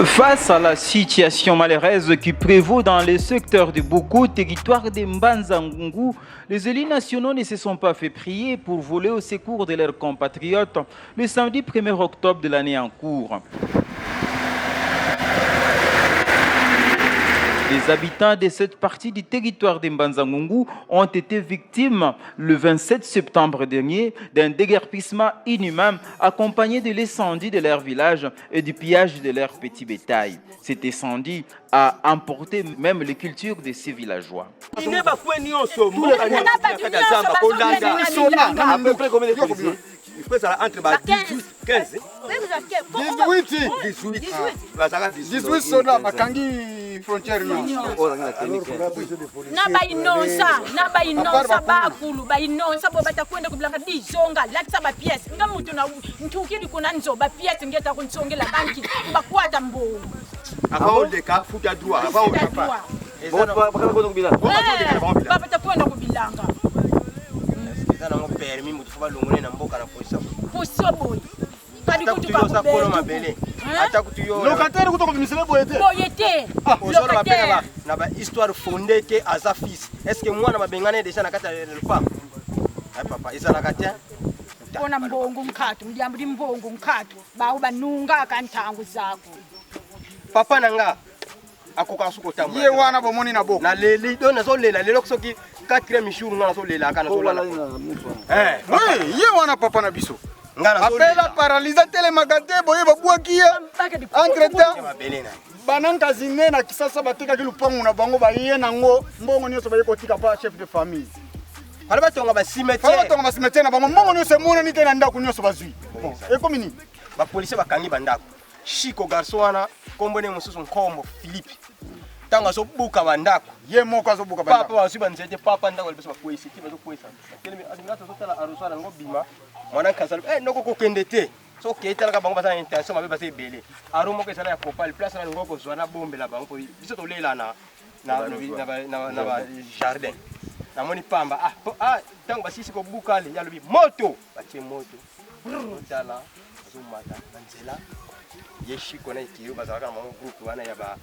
Face à la situation malheureuse qui prévaut dans les secteurs de Boko, territoire de Mbanza-Ngungu, les élus nationaux ne se sont pas fait prier pour voler au secours de leurs compatriotes le samedi 1er octobre de l'année en cours. Les habitants de cette partie du territoire de Mbanza-Ngungu ont été victimes le 27 septembre dernier d'un déguerpissement inhumain accompagné de l'incendie de leur village et du pillage de leur petit bétail. Cet incendie a emporté même les cultures de ces villageois. Il faut ça entre 18 15. 18 soda makangi frontière non. Na ba inonsa bakulu ba inonsa bo batakwenda kublanga dizonga latsa ba pièce nga mutu na ntukiri kuna nzo ba pièce ngeta kunsongela banki bakwata mbongo avant de ka futa droit avant de pas bon ba kwenda kubilanga ba batakwenda kubilanga na mo permis mutu fa longone na mboka na poisa poisa boy kadi kutuka kolo mabele ata kutuyo locataire kutoka bimisele boyete locataire na ba histoire fondée que aza fils est-ce que mwana mabengane déjà na kata le femme ay papa izala katya bona mbongo mkhato mdyambuli mbongo mkhato bawo banunga akanthangu zakho papa nanga akoka suko tamwa ye wana bomoni na boko na leli do nazo lela lelo soki 4e jour na so lela kana so lela oui ye wana papa na biso apela paralysa tele magate boye babwaki ye entre temps bananka zine na kisasa batika kilupangu na bango baye nango mbongo nyoso baye kotika pa chef de famille ala batonga ba cimetière na bango mbongo nyoso mona nite na ndako nyoso bazui ekomi nini ba police bakangi bandako Chico garçon wana kombone mususu nkombo Philippe tanga so buka bandako ye moko azobuka bandako papa wasiba nzete papa ndako libesa bakwesi ti bazo kwesa kelemi azingata so tala arusana ngo bima mwana kasala noko kokende te so ketala ka bango basa intention mabe basa ebele arumo ke sana ya kopal place na ngoko zwana bombe la bango biso to lela na jardin na moni pamba tango basisi ko buka le yalobi moto batie moto tala zumata nzela yeshi kona ikiyo bazaka na groupe wana ya ba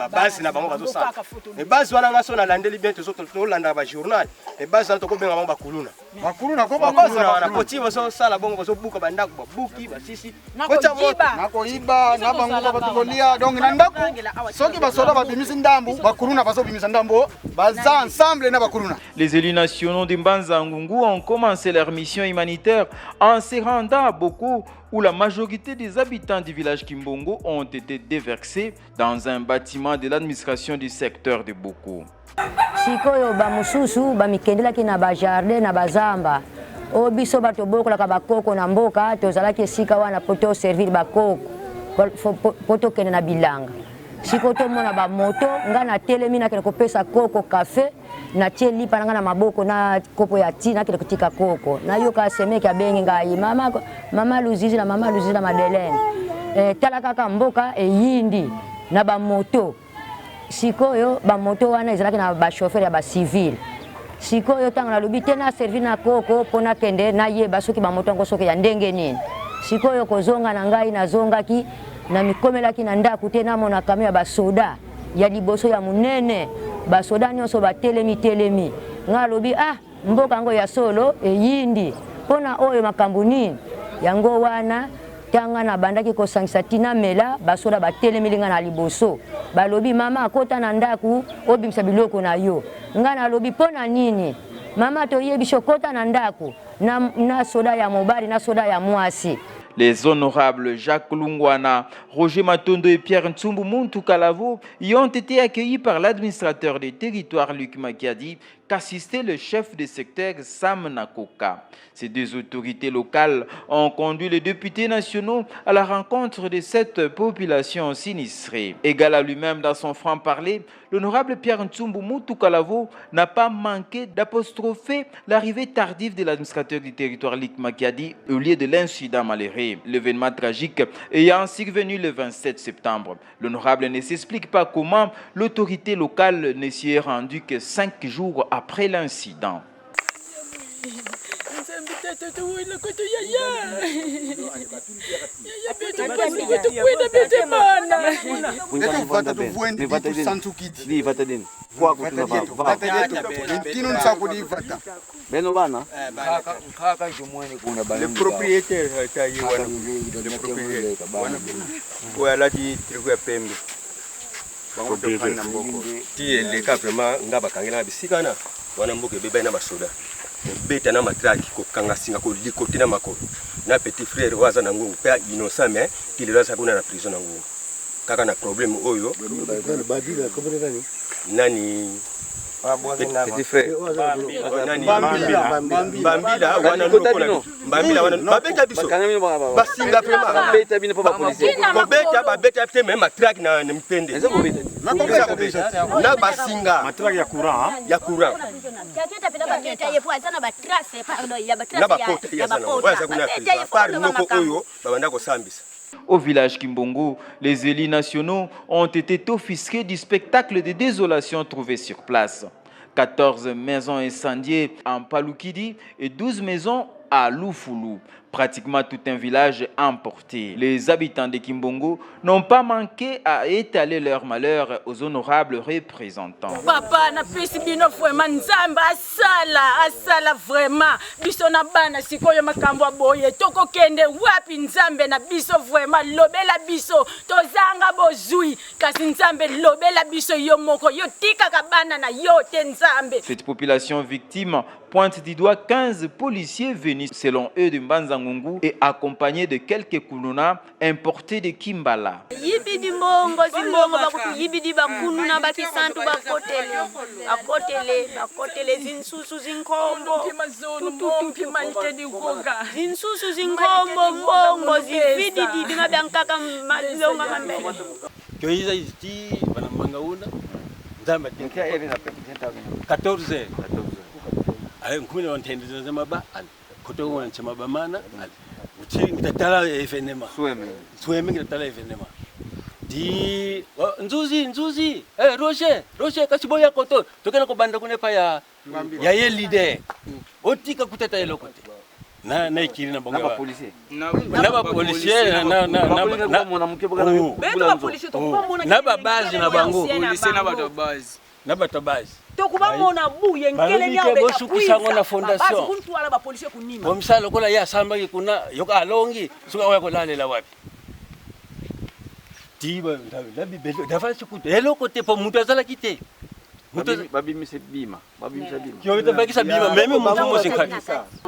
base na bango bazo sa mais base wana ngaso na landeli bien to to landa ba journal mais base wana to ko benga bango bakuluna ko bakuluna na poti bazo sala bango bazo buka bandako babuki basisi nako iba na bango batukolia donc na ndako soki basoda babimisi ndambu bakuluna bazo bimisa ndambo baza ensemble na bakuluna. Les élus nationaux de Mbanza-Ngungu ont commencé leur mission humanitaire en se rendant à Boko, où la majorité des habitants du village Kimbongo ont été déversés dans un bâtiment de l'administration du secteur de Boko. Sikoyo ba mususu ba mikendela kina ba jardin na bazamba o biso bato boko la bakoko na mboka tozalaki sika wana poto servir bakoko poto kene na bilanga sikoto mona ba moto ngana telemi na kene kopesa koko café na tie lipa na maboko na kopo ya tina kile kutika koko na yo ka semeki abengi ngai mama Luzizi na Madeleine tala kaka mboka yindi na ba moto sikoyo ba moto wana ezalaki na ba chauffeur ya ba civil sikoyo tanga na lobi tena servir na koko pona kende na ye basoki ba moto ngo soki ya ndenge nini sikoyo kozonga na ngai na zongaki na mikomelaki na ndako tena mona kamera ba soda ya liboso ya munene ba soda nyonso ba telemi nga lobi mboka ngo ya solo yindi pona oyo makambo nini yango wana tanga na bandaki kosangisa tina mela basoda batelemelinga na liboso balobi mama akota na ndaku obimisa biloko na yo nga na lobi pona nini mama toyebi shokota na ndaku na soda ya mobali na soda ya mwasi. Les honorables Jacques Lungwana, Roger Matondo et Pierre Ntsumbu Muntu Kalavo y ont été accueillis par l'administrateur des territoires Luc Makiadi qu'assistait le chef de secteur Sam Nakoka. Ces deux autorités locales ont conduit les députés nationaux à la rencontre de cette population sinistrée. Égal à lui-même dans son franc-parler, l'honorable Pierre Ntsumbu Muntu Kalavo n'a pas manqué d'apostropher l'arrivée tardive de l'administrateur du territoire Luc Makiadi au lieu de l'incident malheureux. L'événement tragique ayant survenu le 27 septembre. L'honorable ne s'explique pas comment l'autorité locale ne s'y est rendue que 5 jours après l'incident. Le propriétaire tieleka vraiment nga bakangela bisika na wana mboka ebeba na basoda beta na matraki kokanga singa ko likote na makolo na petit frère waza na ngungu pe innocent mais qu'il est kuna na prison na ngungu kaka na problème oyo nani petit frère nani Mbambila wana nuko Mbambila wana babeta biso basinga vraiment babeta bino pa police babeta te même matraki na mpende na basinga matraki ya courant kaketa pena babeta yepo azana ba trace pardon ya ba trace ya ba pota par noko oyo babanda ko sambisa. Au village Kimbongo, les élus nationaux ont été offusqués du spectacle de désolation trouvé sur place. 14 maisons incendiées en Paloukidi et 12 maisons à Loufoulou. Pratiquement tout un village emporté. Les habitants de Kimbongo n'ont pas manqué à étaler leur malheur aux honorables représentants. Papa na pesi bino vraiment nzamba asala vraiment biso na bana sikoyo makambo boye toko kende wapi nzambe na biso vraiment lobela biso tozanga bozui kasi nzambe lobela biso yo moko yo tika kabana na yo te nzambe. Cette population victime pointe du doigt 15 policiers venus selon eux de Mbanzangungu et accompagnés de quelques kuluna importés de Kimbala. Yibidi mbongo zimbongo bakutu yibidi bakununa bakisantu bakotele zinsusu zinkombo zinsusu zinkombo mbongo zividi dibinga byankaka malonga mambele kyoiza iziti bana mangauna nzamba 14 ay ngumene wanthendeza zamaba koto wanchama bamana uthi ngitatala efenema sweme ngitatala efenema di nzuzi Roche kasiboya koto tokena ko banda kunepa ya yelide otika kutata elokote na ikiri na bonga policier na policier na base na bango policier na bato base tokuba mona buye ngele nyabe bosukisango na fondation kuntwala ba police kunima omsalo kola ya samba kuna yoka alongi suka wako lalela wapi tiba labi belo dafa sikuti eloko te po mutu azala kite mutu babimise bima kyo tabakisa bima meme mutu mosikati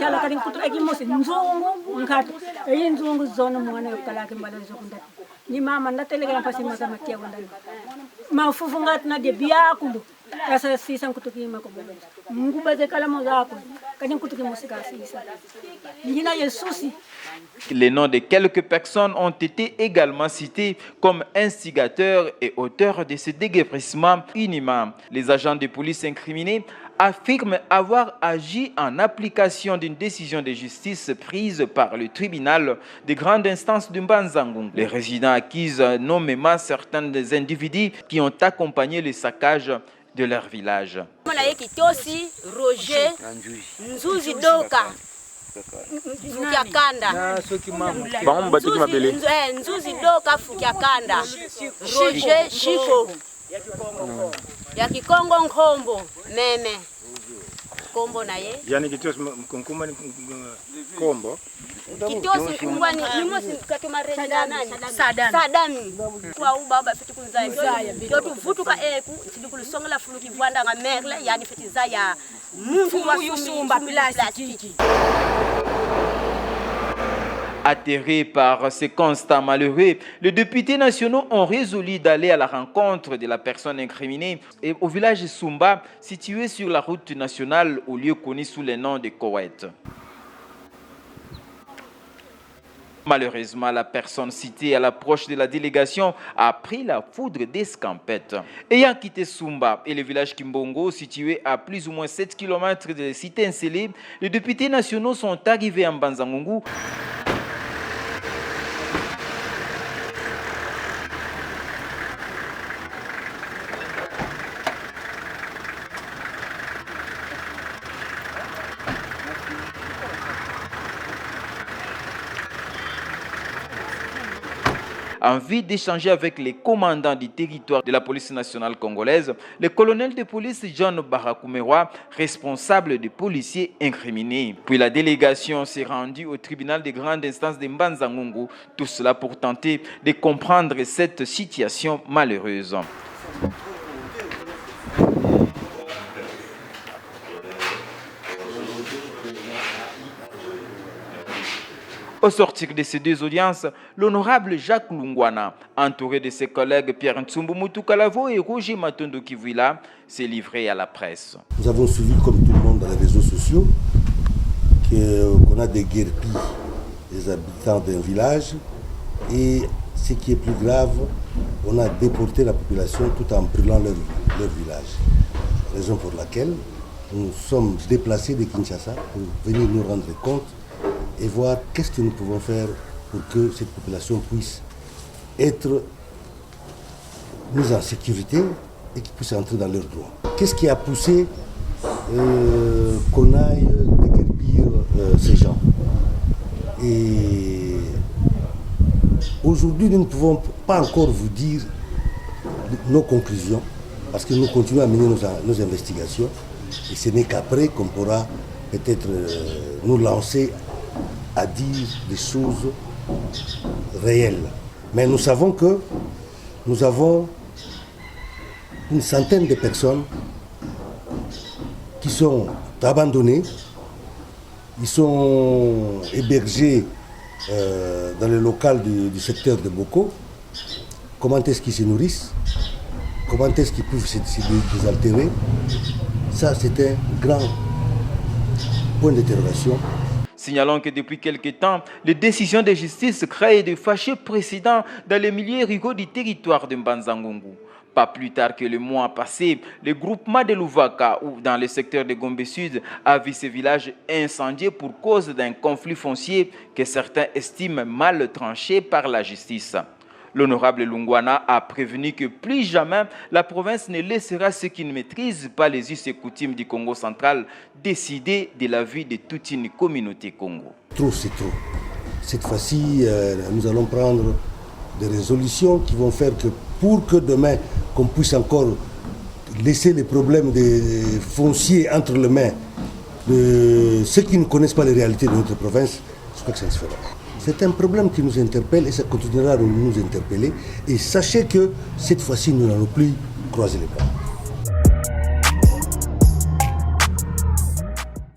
yala kali kutu ekimosi nzungu ngati eyinzungu zona mwana yokala kimbala zokundati ni mama ndatelekela pasi mazamatia wandani mafufu ngati na de biakulu asa sisa kutukima ko bebe ngubaze kalamo zako kani kutukima musika sisa njina yesusi. Les noms de quelques personnes ont été également cités comme instigateurs et auteurs de ce déguerpissement inhumain. Les agents de police incriminés affirment avoir agi en application d'une décision de justice prise par le tribunal de grande instance de Mbanzangungu. Les résidents accusent nommément certains des individus qui ont accompagné le saccage de leur village. Roger Nzuzi Doka Fukiakanda Nzuzi Doka Fukiakanda Roger Shiko ya Kikongo Nkombo meme Kombo na ye yani kitosi mkunkuma ni kombo kitosi kumbani nimosi katuma rejana nani sadami kwa ubaba fiti kunzaya yotu vutuka eku sidikulusongela fuluki vwanda nga merle yani fiti zaya mungu wasumba plastiki. Atterrés par ces constats malheureux, les députés nationaux ont résolu d'aller à la rencontre de la personne incriminée au village Sumba, situé sur la route nationale au lieu connu sous le nom de Koweït. Malheureusement, la personne citée à l'approche de la délégation a pris la foudre d'escampette. Ayant quitté Sumba et le village Kimbongo, situé à plus ou moins 7 km de la cité encelée, les députés nationaux sont arrivés en Mbanzangungu. envie d'échanger avec les commandants du territoire de la police nationale congolaise, le colonel de police John Barakumewa, responsable des policiers incriminés. Puis la délégation s'est rendue au tribunal de grande instance de Mbanza-Ngungu, tout cela pour tenter de comprendre cette situation malheureuse. Au sortir de ces deux audiences, l'honorable Jacques Lungwana, entouré de ses collègues Pierre Ntsumbu Mutukalavo et Roger Matondo Kivuila, s'est livré à la presse. Nous avons suivi, comme tout le monde, dans les réseaux sociaux, qu'on a déguerpi les habitants d'un village et, ce qui est plus grave, on a déporté la population tout en brûlant leur village. Raison pour laquelle nous sommes déplacés de Kinshasa pour venir nous rendre compte et voir qu'est-ce que nous pouvons faire pour que cette population puisse être mise en sécurité et qu'ils puissent entrer dans leurs droits. Qu'est-ce qui a poussé qu'on aille déguerpir ces gens? Et aujourd'hui, nous ne pouvons pas encore vous dire nos conclusions parce que nous continuons à mener nos investigations et ce n'est qu'après qu'on pourra peut-être nous lancer à dire des choses réelles. Mais nous savons que nous avons une centaine de personnes qui sont abandonnées, ils sont hébergés dans le local du secteur de Boko. Comment est-ce qu'ils se nourrissent? Comment est-ce qu'ils peuvent se désaltérer? Ça, c'est un grand point d'interrogation. Signalons que depuis quelque temps, les décisions de justice créent de fâcheux précédents dans les milieux ruraux du territoire de Mbanza-Ngungu. Pas plus tard que le mois passé, le groupement de Louvaka, ou dans le secteur de Gombe Sud, a vu ce village incendié pour cause d'un conflit foncier que certains estiment mal tranché par la justice. L'honorable Lungwana a prévenu que plus jamais la province ne laissera ceux qui ne maîtrisent pas les us et coutumes du Congo central décider de la vie de toute une communauté Congo. Trop, c'est trop. Cette fois-ci, nous allons prendre des résolutions qui vont faire que pour que demain, qu'on puisse encore laisser les problèmes des fonciers entre les mains de ceux qui ne connaissent pas les réalités de notre province, je crois que ça ne se fera pas. C'est un problème qui nous interpelle et ça continuera de nous interpeller. Et sachez que cette fois-ci, nous n'allons plus croiser les bras.